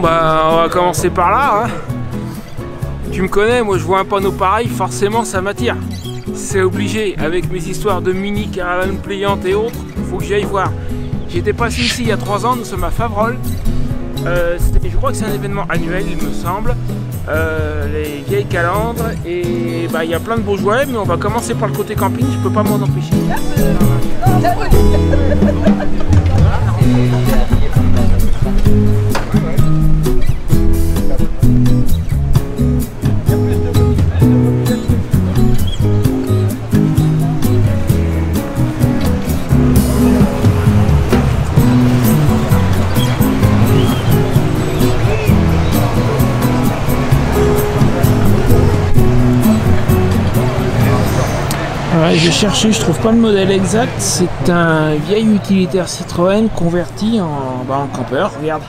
bah on va commencer par là, hein. Tu me connais, moi je vois un panneau pareil, forcément ça m'attire. C'est obligé, avec mes histoires de mini caravanes pliantes et autres, faut que j'y aille voir. J'étais passé ici il y a 3 ans, nous sommes à Favrolles. Je crois que c'est un événement annuel, il me semble. Les vieilles calandres, et bah il y a plein de beaux jouets, mais on va commencer par le côté camping, je peux pas m'en empêcher. Ouais, j'ai cherché, je trouve pas le modèle exact. C'est un vieil utilitaire Citroën converti en campeur. Regarde.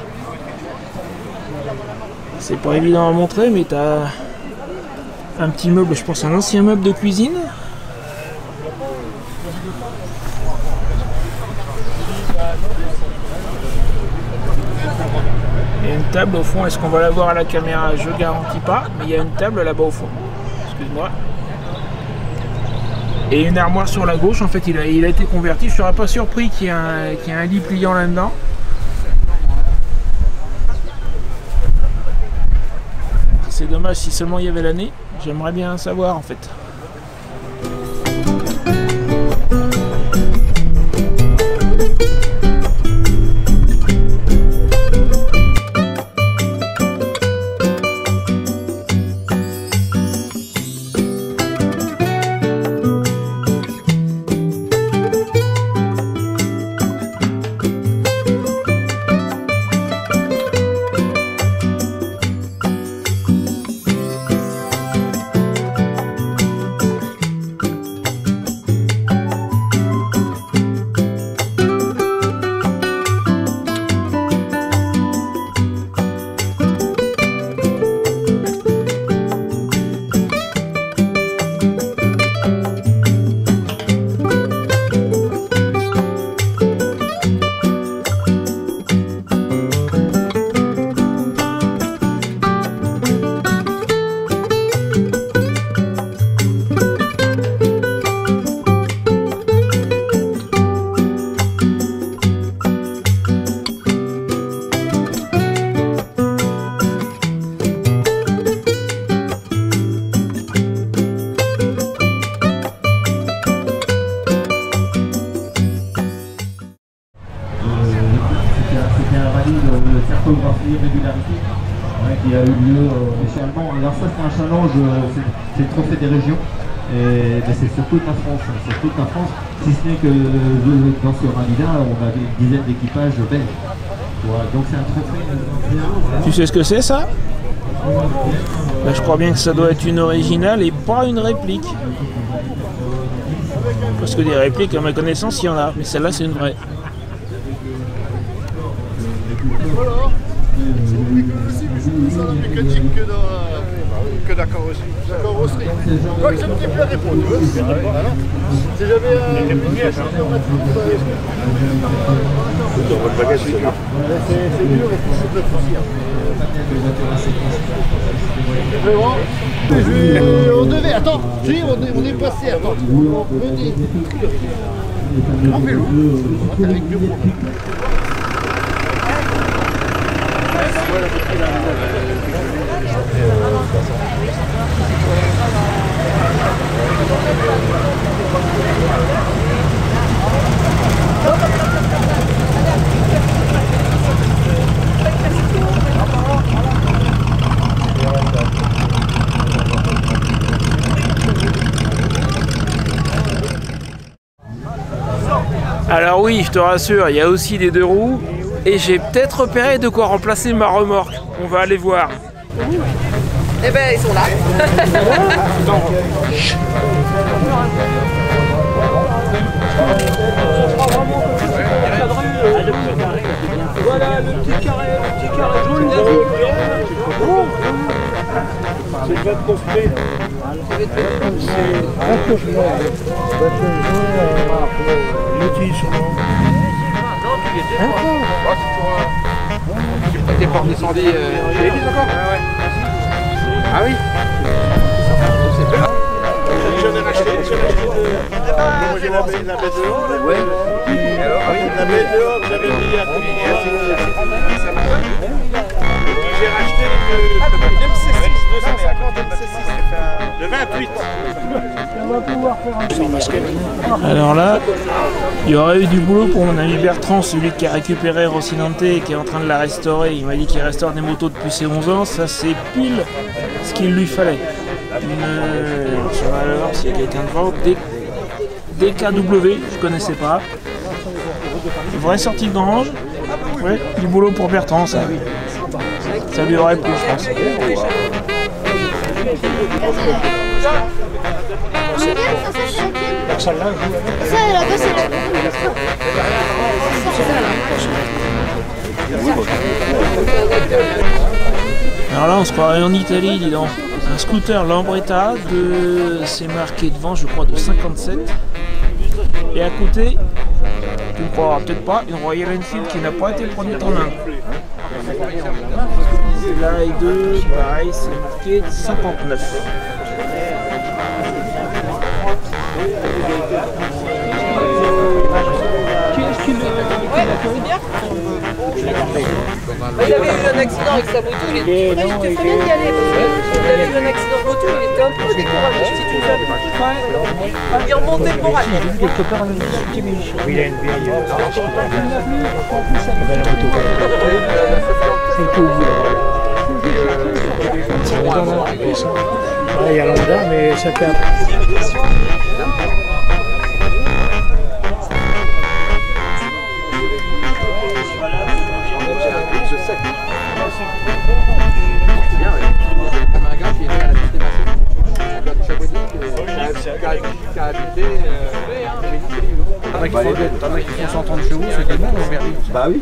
C'est pas évident à montrer, mais t'as un petit meuble, je pense un ancien meuble de cuisine. Il y a une table au fond. Est-ce qu'on va la voir à la caméra? Je garantis pas, mais il y a une table là-bas au fond. Excuse-moi. Et une armoire sur la gauche, en fait il a été converti, je ne serais pas surpris qu'il y ait un lit pliant là-dedans. C'est dommage, si seulement il y avait l'année, j'aimerais bien savoir en fait. Régularité qui a eu lieu initialement. Alors ça c'est un challenge, c'est le trophée des régions, mais c'est sur toute la France, si ce n'est que dans ce rallye-là on avait une dizaine d'équipages belges. Voilà, donc c'est un trophée. Tu sais ce que c'est ça? Bah, je crois bien que ça doit être une originale et pas une réplique. Parce que des répliques à ma connaissance il y en a, mais celle-là c'est une vraie. C'est plus dans la mécanique que dans la carrosserie. La carrosserie. Je crois que c'est un petit peu à répondre. Si j'avais c'est dur et c'est de poussière. On devait, attends, on est passé, attends, on venait en vélo, avec bureau. Alors oui, je te rassure, il y a aussi des 2 roues et j'ai peut-être repéré de quoi remplacer ma remorque. On va aller voir. Eh ben ils sont là. Voilà le petit carré jaune. C'est déjà construit. Non, tu y étais. T'es pas redescendu chez Élise encore? Ouais. Ah oui? J'en ai racheté moi j'ai la baie dehors là. Ouais. La baie dehors, j'avais mis à Communier. J'ai racheté le MC6 250 MC6 de 28. On va pouvoir faire un... Alors là, il y aurait eu du boulot pour mon ami Bertrand, celui qui a récupéré Rocinante et qui est en train de la restaurer. Il m'a dit qu'il restaure des motos depuis ses 11 ans, ça c'est pile ce qu'il lui fallait. Sur la voir s'il y a quelqu'un devant, DKW, je connaissais pas. Une vraie sortie de grange, ouais, du boulot pour Bertrand, ça lui aurait plu, je pense. Ça, là-bas, c'est Alors là, on se croirait en Italie, dis donc. Un scooter Lambretta, c'est marqué devant, je crois, de 57. Et à côté, tu ne croiras peut-être pas, une Royal Enfield qui n'a pas été produite en Inde. Là et deux, pareil, c'est marqué 59. Il avait eu un accident avec sa moto, il était bien d'y aller parce qu'il avait eu un accident de moto, il était un peu découragé. Si tu veux, il remontait le moral. il a une vieille... Il y a lambda, mais ça fait un... T'en as qui font 130 chevaux, c'est tellement on verra. Bah oui.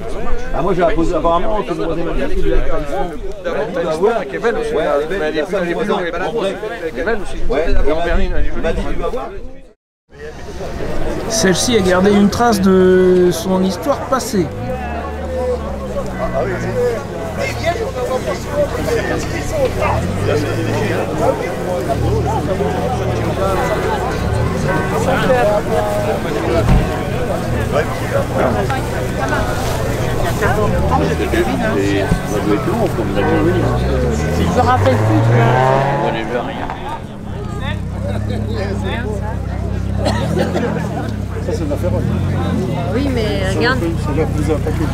Ah, moi j'ai posé apparemment que vous avez dit qu'il y a T'as l'histoire qui est belle aussi. Elle est plus longue, elle est belle aussi. Ouais, il m'a dit tu vas voir. Celle-ci a gardé une trace de son histoire passée. Je me rappelle plus. Ça, c'est une affaire. Oui, mais regarde. Ça doit plus un paquet.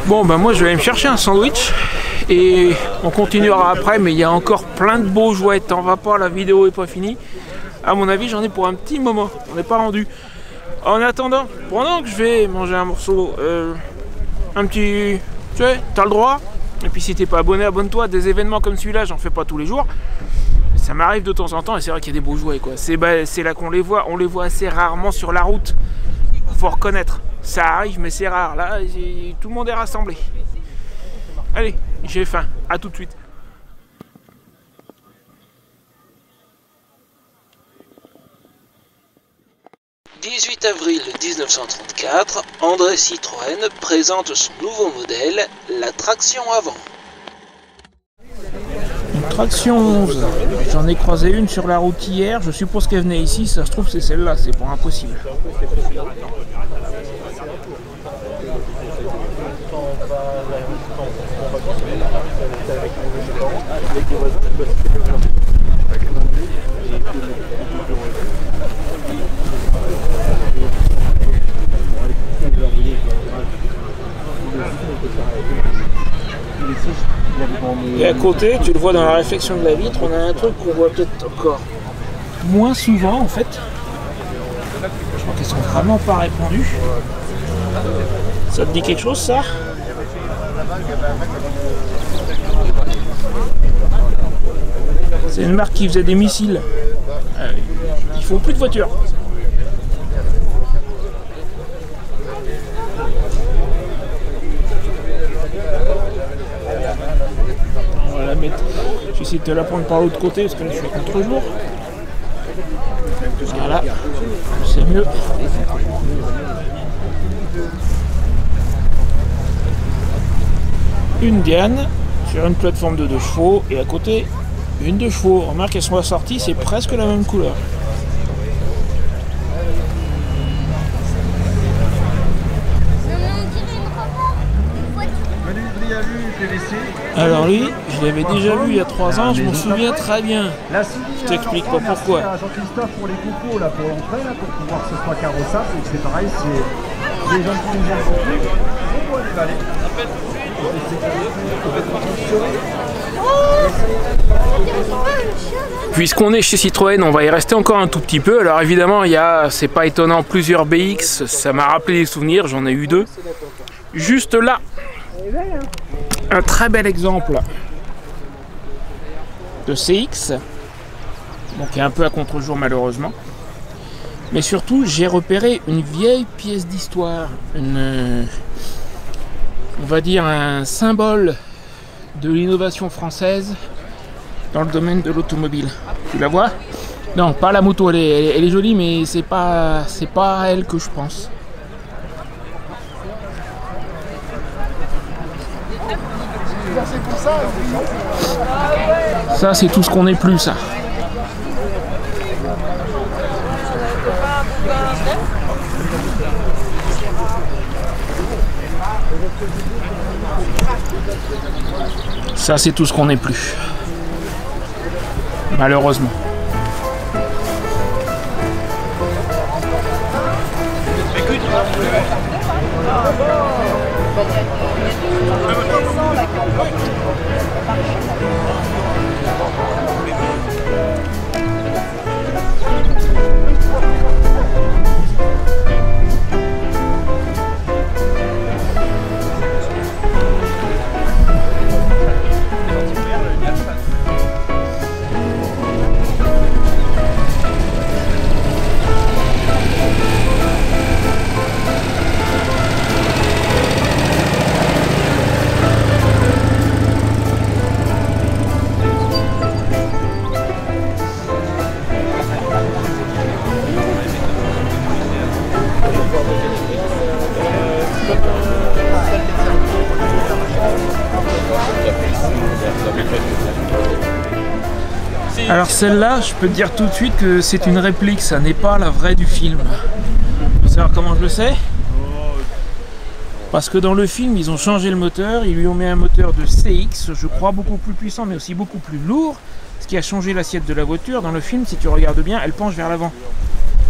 Bon ben moi je vais aller me chercher un sandwich et on continuera après, mais il y a encore plein de beaux jouets, t'en vas pas, la vidéo est pas finie. À mon avis j'en ai pour un petit moment, on n'est pas rendu. En attendant, pendant que je vais manger un morceau, un petit, tu sais, t'as le droit. Et puis si t'es pas abonné, abonne-toi. Des événements comme celui-là, j'en fais pas tous les jours. Ça m'arrive de temps en temps et c'est vrai qu'il y a des beaux jouets quoi. C'est là qu'on les voit, on les voit assez rarement sur la route. Faut reconnaître, ça arrive mais c'est rare. Là, tout le monde est rassemblé. Allez, j'ai faim, à tout de suite. « 18 avril 1934, André Citroën présente son nouveau modèle, la traction avant. » Une traction 11, j'en ai croisé une sur la route hier, je suppose qu'elle venait ici, ça se trouve c'est celle-là, c'est pas impossible. Et à côté, tu le vois dans la réflexion de la vitre, on a un truc qu'on voit peut-être encore moins souvent en fait. Je crois qu'elles sont vraiment pas répandues. Ça te dit quelque chose ça? C'est une marque qui faisait des missiles. Ils font plus de voitures. essayer de te la prendre par l'autre côté parce que là je suis à contre-jour. Voilà, c'est mieux. Une Diane sur une plateforme de 2 chevaux et à côté une 2 chevaux. Remarque, elles sont assorties, c'est presque la même couleur. Alors lui, je l'avais déjà vu il y a 3 ans, je m'en souviens très bien. Je t'explique pas pourquoi. Jean-Christophe pour les cocos, là, pour l'entrée, là, pour pouvoir que ce soit carrossable. Donc c'est pareil, c'est les gens qui nous ont compris. On peut aller valer. Puisqu'on est chez Citroën, on va y rester encore un tout petit peu. Alors évidemment, il y a, c'est pas étonnant, plusieurs BX. Ça m'a rappelé des souvenirs, j'en ai eu 2. Juste là, un très bel exemple de CX, donc qui est un peu à contre-jour malheureusement. Mais surtout, j'ai repéré une vieille pièce d'histoire, on va dire un symbole de l'innovation française dans le domaine de l'automobile. Tu la vois? Non, pas la moto, elle est jolie, mais c'est pas à elle que je pense. Ça, c'est tout ce qu'on n'est plus, ça. Ça, c'est tout ce qu'on n'est plus. Malheureusement. Alors celle-là, je peux te dire tout de suite que c'est une réplique, ça n'est pas la vraie du film. Tu veux savoir comment je le sais? Parce que dans le film, ils ont changé le moteur, ils lui ont mis un moteur de CX, je crois beaucoup plus puissant, mais aussi beaucoup plus lourd, ce qui a changé l'assiette de la voiture. Dans le film, si tu regardes bien, elle penche vers l'avant.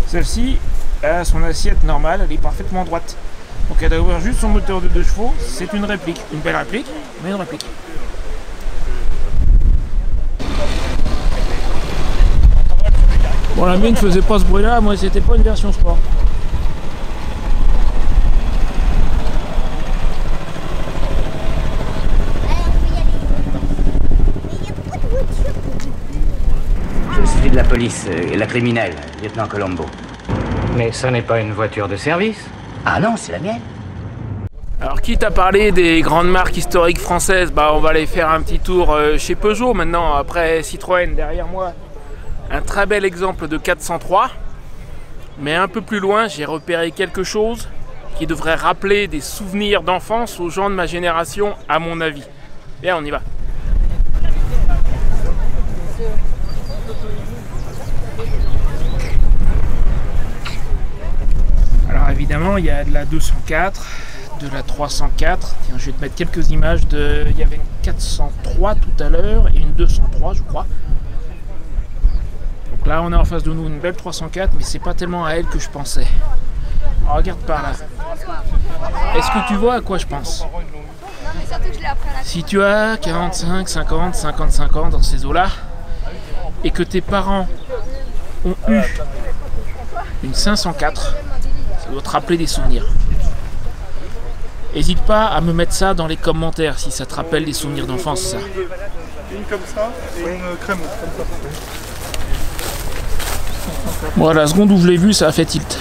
Celle-ci a son assiette normale, elle est parfaitement droite. Donc elle doit avoir juste son moteur de 2 chevaux, c'est une réplique. Une belle réplique, mais une réplique. Bon, la mienne faisait pas ce bruit là, moi c'était pas une version sport. Je suis de la police, la criminelle, lieutenant Colombo. Mais ça n'est pas une voiture de service? Ah non, c'est la mienne. Alors quitte à parler des grandes marques historiques françaises, bah on va aller faire un petit tour chez Peugeot maintenant, après Citroën derrière moi. Un très bel exemple de 403, mais un peu plus loin, j'ai repéré quelque chose qui devrait rappeler des souvenirs d'enfance aux gens de ma génération, à mon avis. Bien, on y va. Alors évidemment, il y a de la 204, de la 304. Tiens, je vais te mettre quelques images de... Il y avait une 403 tout à l'heure et une 203, je crois. Donc là, on a en face de nous une belle 304, mais c'est pas tellement à elle que je pensais. Alors, regarde par là. Est-ce que tu vois à quoi je pense? Si tu as 45, 50, 55 ans dans ces eaux-là, et que tes parents ont eu une 504, ça doit te rappeler des souvenirs. N'hésite pas à me mettre ça dans les commentaires si ça te rappelle des souvenirs d'enfance, ça. Une comme ça et une crème comme ça. Bon, la seconde où je l'ai vu, ça a fait tilt.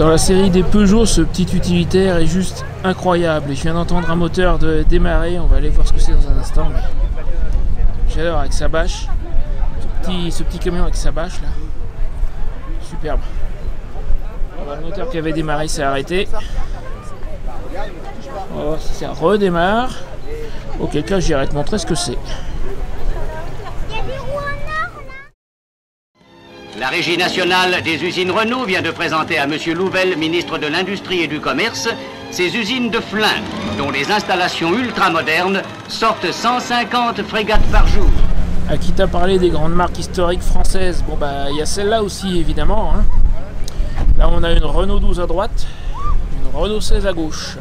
Dans la série des Peugeot, ce petit utilitaire est juste incroyable. Et je viens d'entendre un moteur démarrer. On va aller voir ce que c'est dans un instant. J'adore avec sa bâche. Ce petit camion avec sa bâche là. Superbe. Le moteur qui avait démarré s'est arrêté. On va voir si ça redémarre. Auquel cas j'irai te montrer ce que c'est. La Régie nationale des usines Renault vient de présenter à M. Louvel, ministre de l'Industrie et du Commerce, ses usines de flingues, dont les installations ultramodernes sortent 150 frégates par jour. À qui t'a parlé des grandes marques historiques françaises? Bon bah il y a celle-là aussi évidemment. Hein. Là on a une Renault 12 à droite, une Renault 16 à gauche.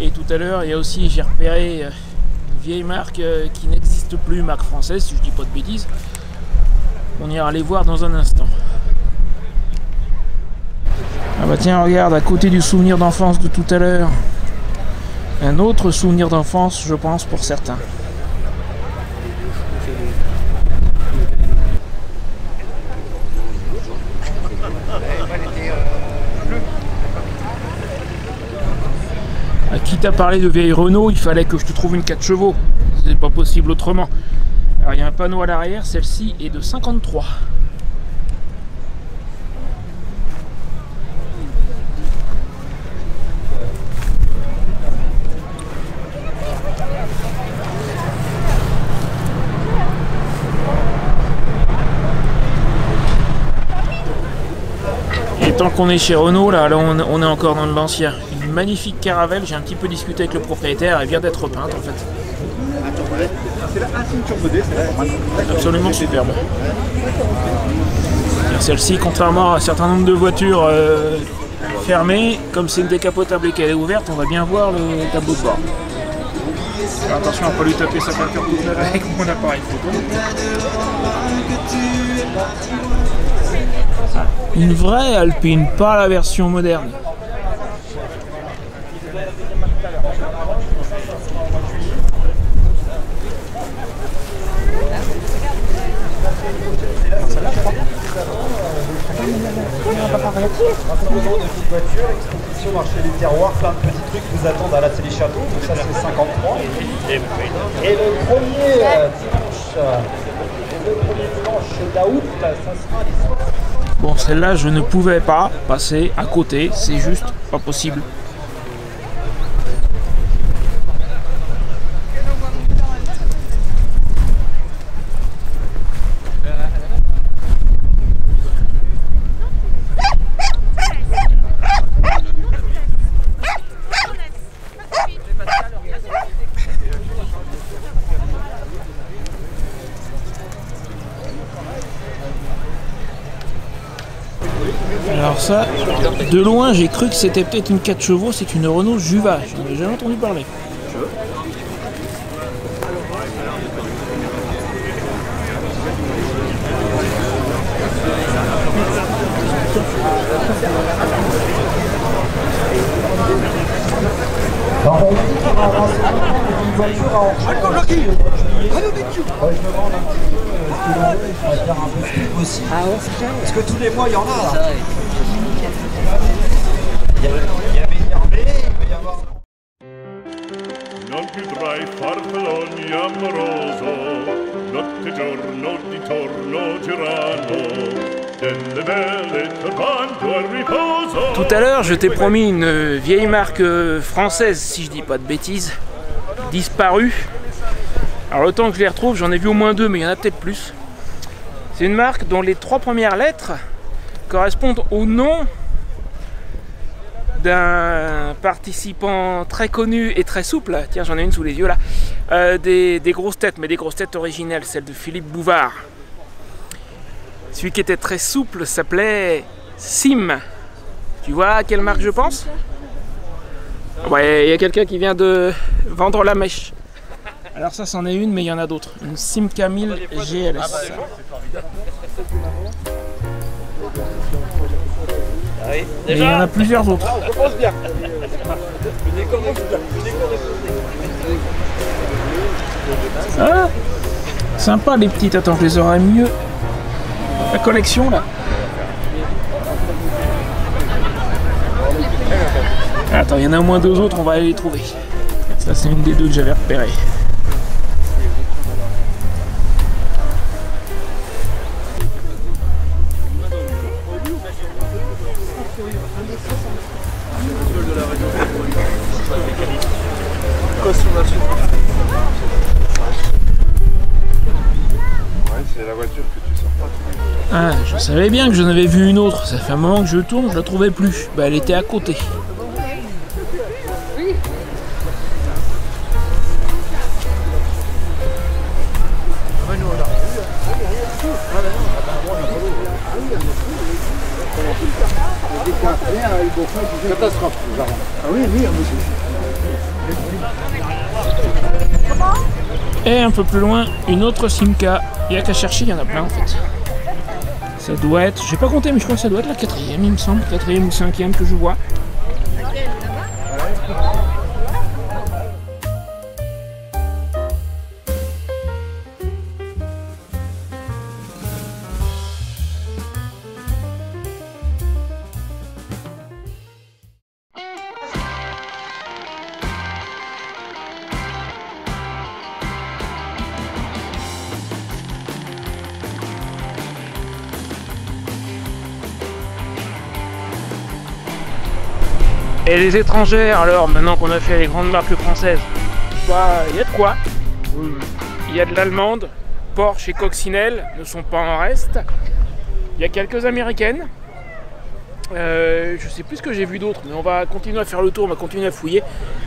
Et tout à l'heure il y a aussi, j'ai repéré une vieille marque qui n'existe plus, marque française si je dis pas de bêtises. On ira les voir dans un instant. Ah bah tiens, regarde, à côté du souvenir d'enfance de tout à l'heure, un autre souvenir d'enfance, je pense, pour certains. À qui t'a parlé de vieille Renault, il fallait que je te trouve une 4 chevaux. C'est pas possible autrement. Alors il y a un panneau à l'arrière, celle-ci est de 53. Et tant qu'on est chez Renault, là on est encore dans de l'ancien. Une magnifique caravelle, j'ai un petit peu discuté avec le propriétaire, elle vient d'être repeinte en fait. Absolument superbe. Celle-ci, contrairement à un certain nombre de voitures fermées, comme c'est une décapotable et qu'elle est ouverte, on va bien voir le tableau de bord. Alors attention à ne pas lui taper sa peinture toute neuve avec mon appareil photo. Une vraie Alpine, pas la version moderne. Voiture, exposition marché des terroirs, plein de petits trucs vous attendent à la Célé Château, donc ça c'est 53. Et le premier dimanche d'août, ça sera l'histoire. Bon, celle-là je ne pouvais pas passer à côté, c'est juste pas possible. Alors ça, de loin j'ai cru que c'était peut-être une 4 chevaux, c'est une Renault Juva, je n'en ai jamais entendu parler. Parce que tous les mois il y en a là. Il y avait Hervé, il va y avoir. Non più tra i farfalloni amoroso, notte giorno di torno tirano, delle belle turbando al riposo. Tout à l'heure, je t'ai promis une vieille marque française, si je dis pas de bêtises, disparue. Alors le temps que je les retrouve, j'en ai vu au moins 2, mais il y en a peut-être plus. C'est une marque dont les 3 premières lettres correspondent au nom d'un participant très connu et très souple. Tiens, j'en ai une sous les yeux là. Des grosses têtes, mais des grosses têtes originelles, celle de Philippe Bouvard. Celui qui était très souple s'appelait Sim. Tu vois à quelle marque je pense? Ouais, il y a quelqu'un qui vient de vendre la mèche. Alors ça c'en est une, mais il y en a d'autres. Une Simca 1000 GLS. Et il y en a plusieurs autres. Ah, sympa les petites. Attends, je les aurais mieux. La collection là. Attends, il y en a au moins 2 autres, on va aller les trouver. Ça, c'est une des 2 que j'avais repérées. C'est la voiture que tu sors pas. Ah, je savais bien que j'en avais vu une autre. Ça fait un moment que je tourne, je la trouvais plus. Bah, elle était à côté. Catastrophe. Ah oui, oui, Et un peu plus loin, une autre Simca. Il n'y a qu'à chercher, il y en a plein en fait. Ça doit être, j'ai pas compté, mais je crois que ça doit être la 4e, il me semble, 4e ou 5e que je vois. Et les étrangères, alors, maintenant qu'on a fait les grandes marques françaises, bah, il y a de quoi. Il y a de l'allemande, Porsche et Coccinelle ne sont pas en reste. Il y a quelques américaines. Je sais plus ce que j'ai vu d'autres, mais on va continuer à faire le tour, on va continuer à fouiller.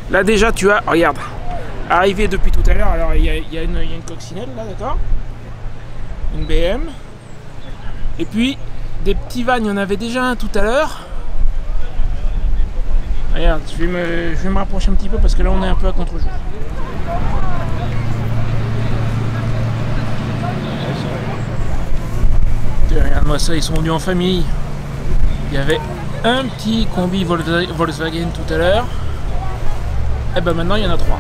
Là déjà, tu as, regarde, arrivé depuis tout à l'heure, alors il y a une Coccinelle là, d'accord, une BM. Et puis, des petits vannes, il y en avait déjà un tout à l'heure. Regarde, je vais me rapprocher un petit peu parce que là on est un peu à contre-jour. Regarde-moi ça, ils sont venus en famille. Il y avait un petit combi Volkswagen tout à l'heure. Et ben maintenant il y en a 3.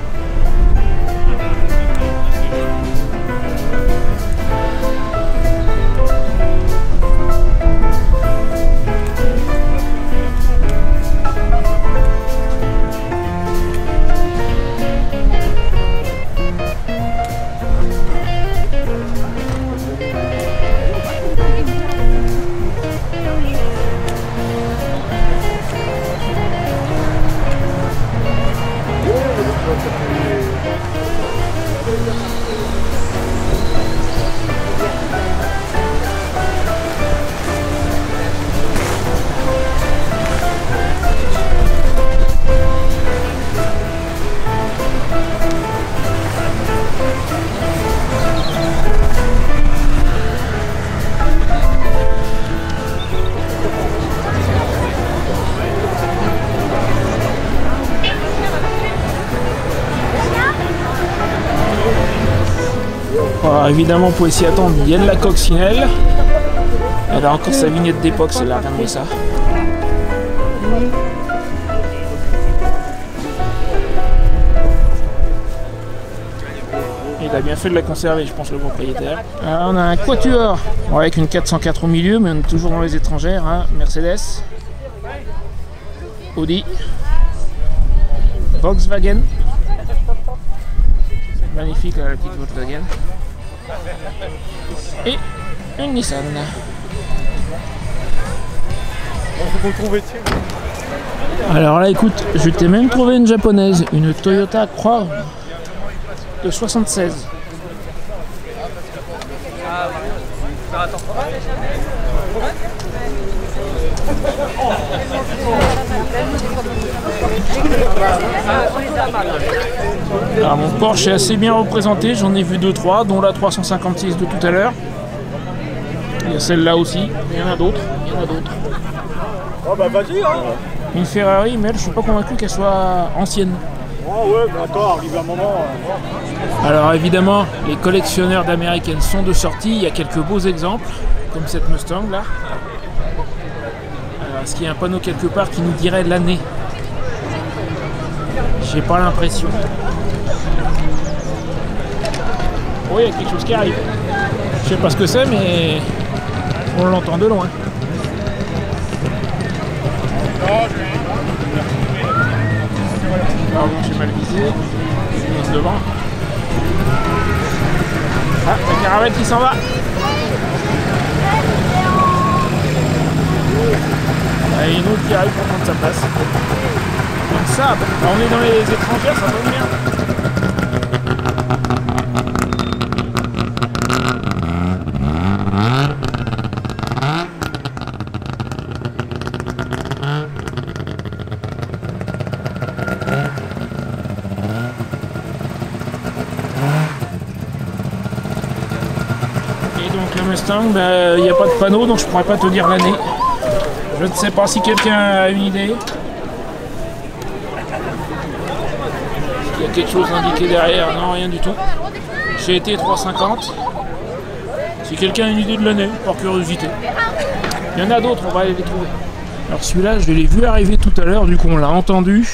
Alors évidemment, vous pouvez s'y attendre, il y a de la Coccinelle. Elle a encore sa vignette d'époque, celle-là, regardez ça. Il a bien fait de la conserver, je pense, le propriétaire. Alors, on a un Quatuor, bon, avec une 404 au milieu, mais on est toujours dans les étrangères, hein. Mercedes, Audi, Volkswagen. Magnifique la petite Volkswagen. Et une Nissan. Alors là écoute, je t'ai même trouvé une japonaise, une Toyota Crown de 76. Alors mon Porsche est assez bien représenté, j'en ai vu 2-3, dont la 356 de tout à l'heure. Il y a celle-là aussi, il y en a d'autres, Oh bah vas-y hein. Une Ferrari, mais elle, je suis pas convaincu qu'elle soit ancienne. Oh ouais, bah attends, arrive un moment. Alors évidemment, les collectionneurs d'américaines sont de sortie, il y a quelques beaux exemples, comme cette Mustang là. Alors est-ce qu'il y a un panneau quelque part qui nous dirait l'année? J'ai pas l'impression. Oui, il y a quelque chose qui arrive. Je sais pas ce que c'est, mais on l'entend de loin. mal visé. Je passe devant. Ah, la caravane qui s'en va. Il y a une autre qui arrive pour prendre sa place. Donc ça, on est dans les étrangères, ça tombe bien. Et donc le Mustang, il n'y a pas de panneau, donc je ne pourrais pas te dire l'année. Je ne sais pas si quelqu'un a une idée. Il y a quelque chose indiqué derrière, non, rien du tout. GT 350. Si quelqu'un a une idée de l'année, par curiosité. Il y en a d'autres, on va aller les trouver. Alors celui-là, je l'ai vu arriver tout à l'heure, du coup on l'a entendu.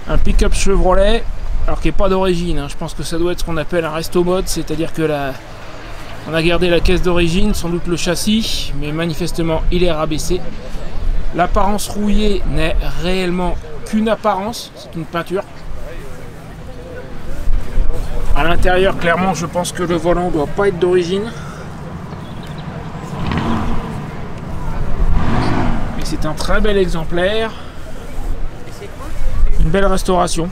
Un pick-up Chevrolet, alors qui n'est pas d'origine, hein. Je pense que ça doit être ce qu'on appelle un resto mode, c'est-à-dire que on a gardé la caisse d'origine, sans doute le châssis, mais manifestement il est rabaissé. L'apparence rouillée n'est réellement qu'une apparence, c'est une peinture. À l'intérieur, clairement, je pense que le volant ne doit pas être d'origine. Mais c'est un très bel exemplaire. Une belle restauration.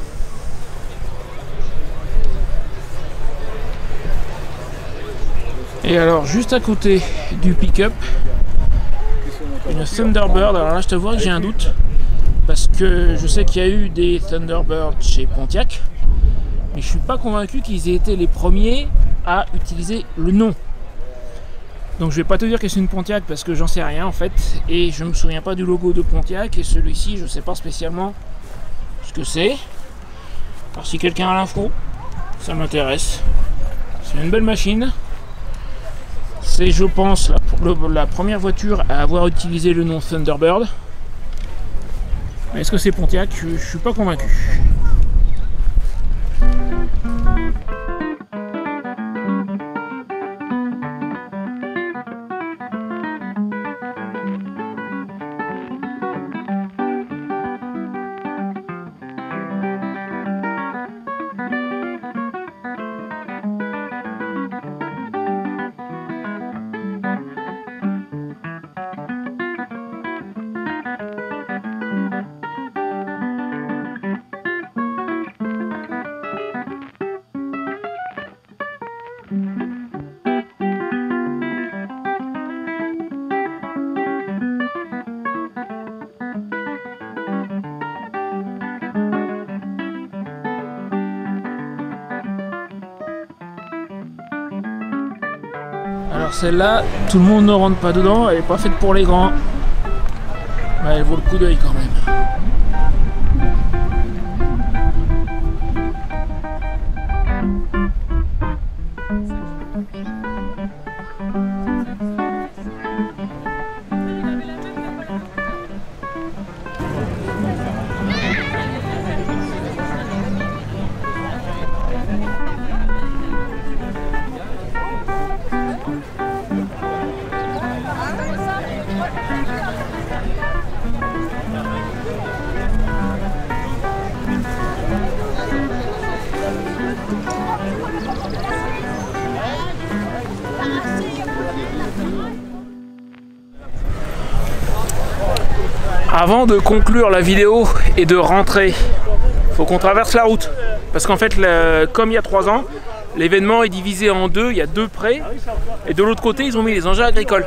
Et alors, juste à côté du pick-up, une Thunderbird. Alors là, je te vois que j'ai un doute, parce que je sais qu'il y a eu des Thunderbird chez Pontiac, mais je suis pas convaincu qu'ils aient été les premiers à utiliser le nom. Donc je vais pas te dire que c'est une Pontiac parce que j'en sais rien en fait, et je me souviens pas du logo de Pontiac, et celui-ci je sais pas spécialement ce que c'est. Alors si quelqu'un a l'info, ça m'intéresse. C'est une belle machine. C'est, je pense, la première voiture à avoir utilisé le nom Thunderbird. Mais est-ce que c'est Pontiac? Je suis pas convaincu. Alors celle-là, tout le monde ne rentre pas dedans, elle n'est pas faite pour les grands. Mais elle vaut le coup d'œil quand même. Avant de conclure la vidéo et de rentrer, il faut qu'on traverse la route. Parce qu'en fait, comme il y a 3 ans, l'événement est divisé en deux, il y a 2 prés. Et de l'autre côté, ils ont mis les engins agricoles.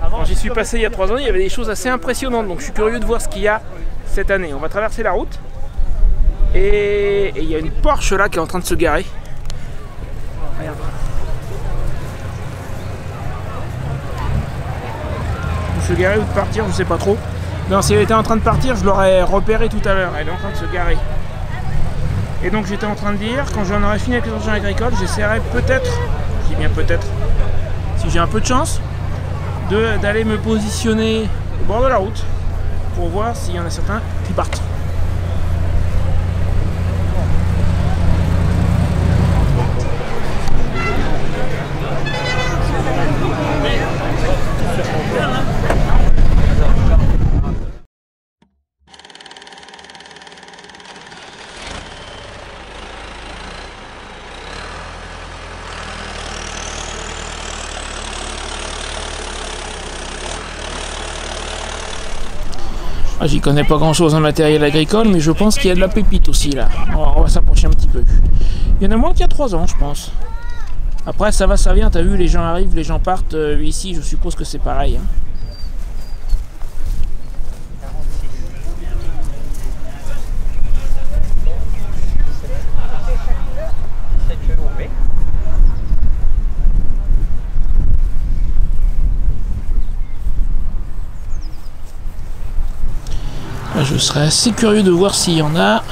Quand j'y suis passé il y a 3 ans, il y avait des choses assez impressionnantes. Donc je suis curieux de voir ce qu'il y a cette année. On va traverser la route. Et il y a une Porsche là qui est en train de se garer. Regarde. De se garer ou de partir, je sais pas trop. Non, si elle était en train de partir, je l'aurais repéré tout à l'heure. Elle est en train de se garer. Et donc j'étais en train de dire, quand j'en aurai fini avec les engins agricoles, j'essaierai peut-être, je dis bien peut-être, si j'ai un peu de chance, d'aller me positionner au bord de la route pour voir s'il y en a certains qui partent. Ah, j'y connais pas grand chose en matériel agricole, mais je pense qu'il y a de la pépite aussi là. On va s'approcher un petit peu. Il y en a moins qu'il y a 3 ans, je pense. Après, ça va, ça vient. T'as vu, les gens arrivent, les gens partent. Ici, je suppose que c'est pareil. Hein. Je serais assez curieux de voir s'il y en a.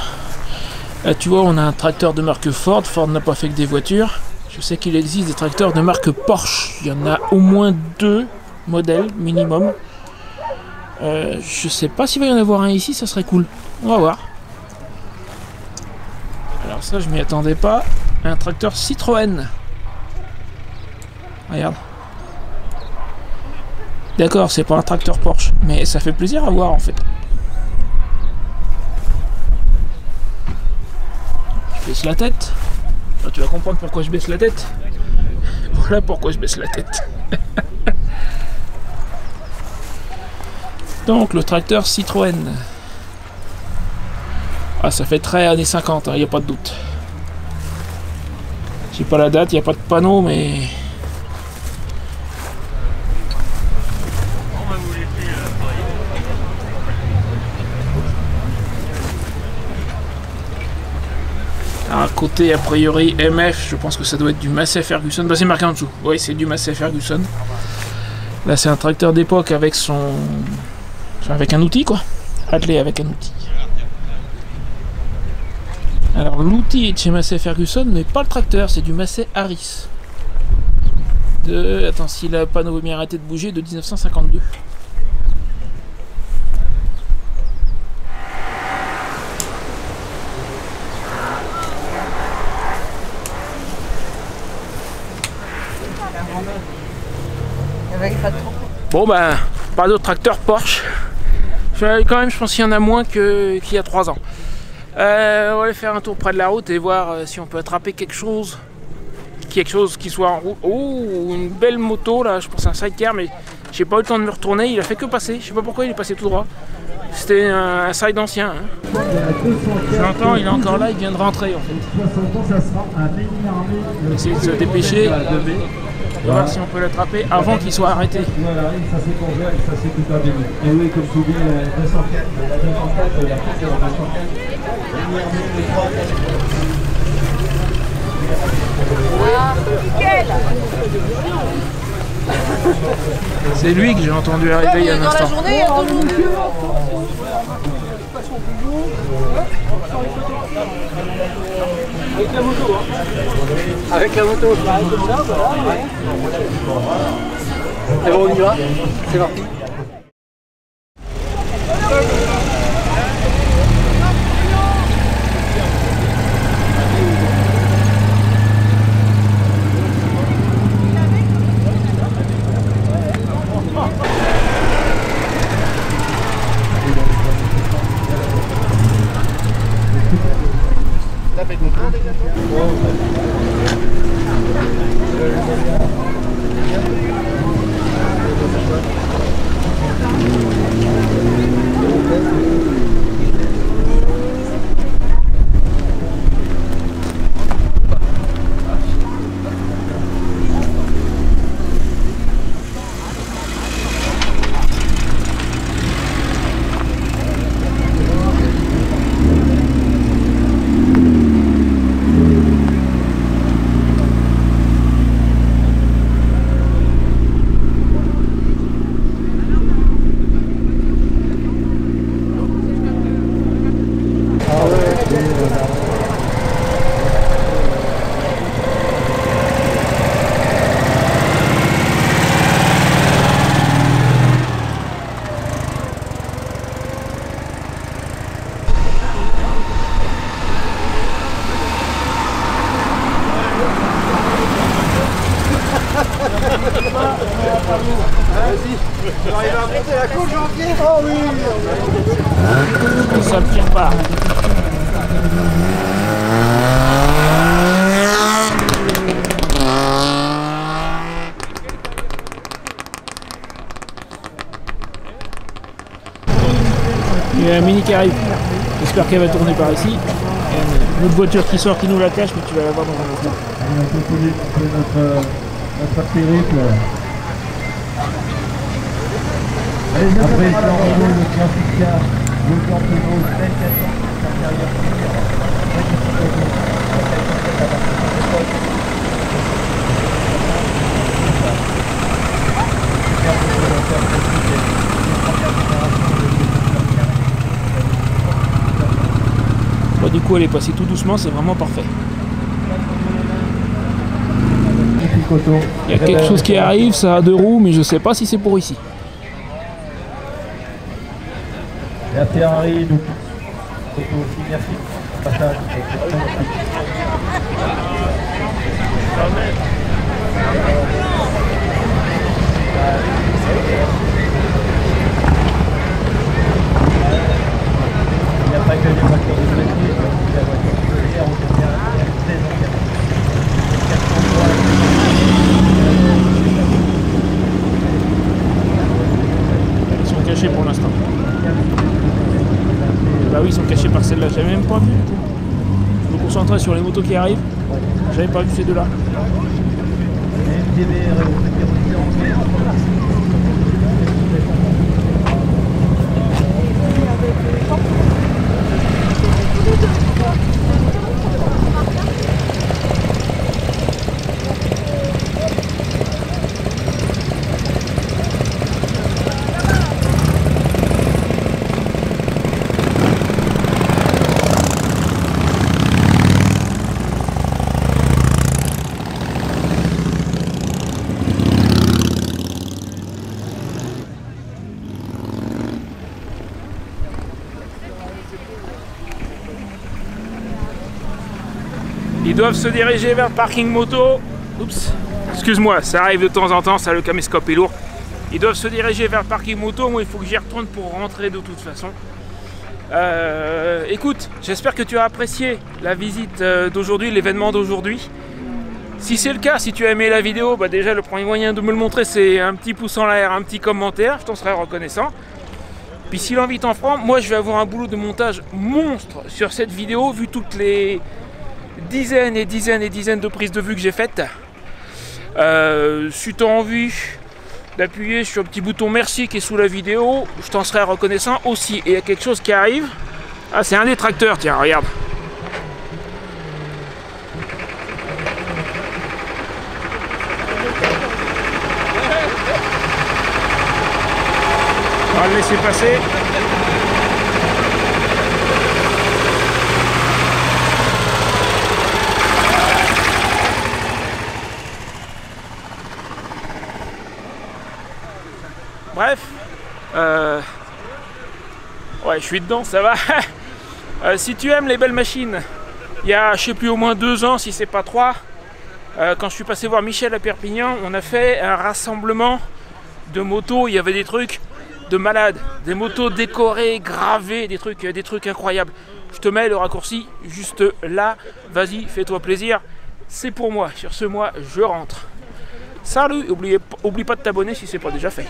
Là, tu vois, on a un tracteur de marque Ford. Ford n'a pas fait que des voitures. Je sais qu'il existe des tracteurs de marque Porsche. Il y en a au moins 2 modèles minimum. Je sais pas s'il va y en avoir un ici, ça serait cool. On va voir. Alors ça, je m'y attendais pas. Un tracteur Citroën. Regarde. D'accord, c'est pas un tracteur Porsche, mais ça fait plaisir à voir en fait. Je baisse la tête. Alors, tu vas comprendre pourquoi je baisse la tête. Voilà pourquoi je baisse la tête. Donc le tracteur Citroën. Ah, ça fait très années 50, il n'y a pas de doute. J'ai pas la date, il n'y a pas de panneau, mais... À côté, a priori, MF, je pense que ça doit être du Massey Ferguson. Bah, c'est marqué en dessous. Oui, c'est du Massey Ferguson. Là, c'est un tracteur d'époque avec son... Enfin, avec un outil, quoi. Attelé avec un outil. Alors, l'outil est de chez Massey Ferguson, mais pas le tracteur. C'est du Massey Harris. Attends, si le panneau veut bien arrêter de bouger, de 1952. Bon ben, pas d'autres tracteurs Porsche. Quand même, je pense qu'il y en a moins qu'il y a 3 ans. On va aller faire un tour près de la route et voir si on peut attraper quelque chose qui soit en route. Oh, une belle moto là, je pense un sidecar, mais j'ai pas eu le temps de me retourner, il a fait que passer. Je sais pas pourquoi il est passé tout droit. C'était un side ancien. Hein. Je l'entends, il est encore là, il vient de rentrer en fait. On va essayer de se dépêcher. On va voir si on peut l'attraper avant qu'il soit arrêté. Voilà, ça c'est pour jouer, ça c'est tout à bien. Et oui, comme tu dis, la 204, la 204, la 204. C'est lui que j'ai entendu arriver il y a un instant. Dans la journée, il y a tout le monde. Avec la moto, hein. Avec la moto, je m'arrête comme ça, voilà. C'est bon, on y va. C'est parti. Ça me tire pas. Il y a un Mini qui arrive. J'espère qu'elle va tourner par ici. Une autre voiture qui sort qui nous la cache, mais tu vas la voir dans un instant. On va continuer notre périple. Après, le trafic car, le Campino, 7 Du coup elle est passée tout doucement, c'est vraiment parfait. Il y a quelque chose qui arrive, ça a 2 roues, mais je sais pas si c'est pour ici. La Ferrari, donc, aussi, merci. Passage. Il n'y a pas que les voitures de plaisir, il y a aussi la voiture de plaisir, Ils sont cachés pour l'instant. Bah oui, ils sont cachés par celle-là, j'avais même pas vu du coup. Je me concentrais sur les motos qui arrivent, j'avais pas vu ces deux-là. Ils doivent se diriger vers le parking moto. Oups, excuse-moi, ça arrive de temps en temps, ça le caméscope est lourd. Ils doivent se diriger vers le parking moto, moi il faut que j'y retourne pour rentrer de toute façon. Écoute, j'espère que tu as apprécié la visite d'aujourd'hui, l'événement d'aujourd'hui. Si c'est le cas, si tu as aimé la vidéo, bah déjà le premier moyen de me le montrer c'est un petit pouce en l'air, un petit commentaire, je t'en serais reconnaissant. Puis si l'envie t'en prend, moi je vais avoir un boulot de montage monstre sur cette vidéo, vu toutes les dizaines et dizaines et dizaines de prises de vue que j'ai faites. Si tu as envie d'appuyer sur le petit bouton merci qui est sous la vidéo, je t'en serais reconnaissant aussi. Et il y a quelque chose qui arrive. Ah, c'est un des tracteurs, tiens, regarde. On va le laisser passer. Bref, ouais, je suis dedans, ça va. Si tu aimes les belles machines, il y a, je sais plus, au moins 2 ans, si c'est pas 3, quand je suis passé voir Michel à Perpignan, on a fait un rassemblement de motos. Il y avait des trucs de malades, des motos décorées, gravées, des trucs incroyables. Je te mets le raccourci juste là. Vas-y, fais-toi plaisir. C'est pour moi. Sur ce, moi, je rentre. Salut, oublie pas de t'abonner si c'est pas déjà fait.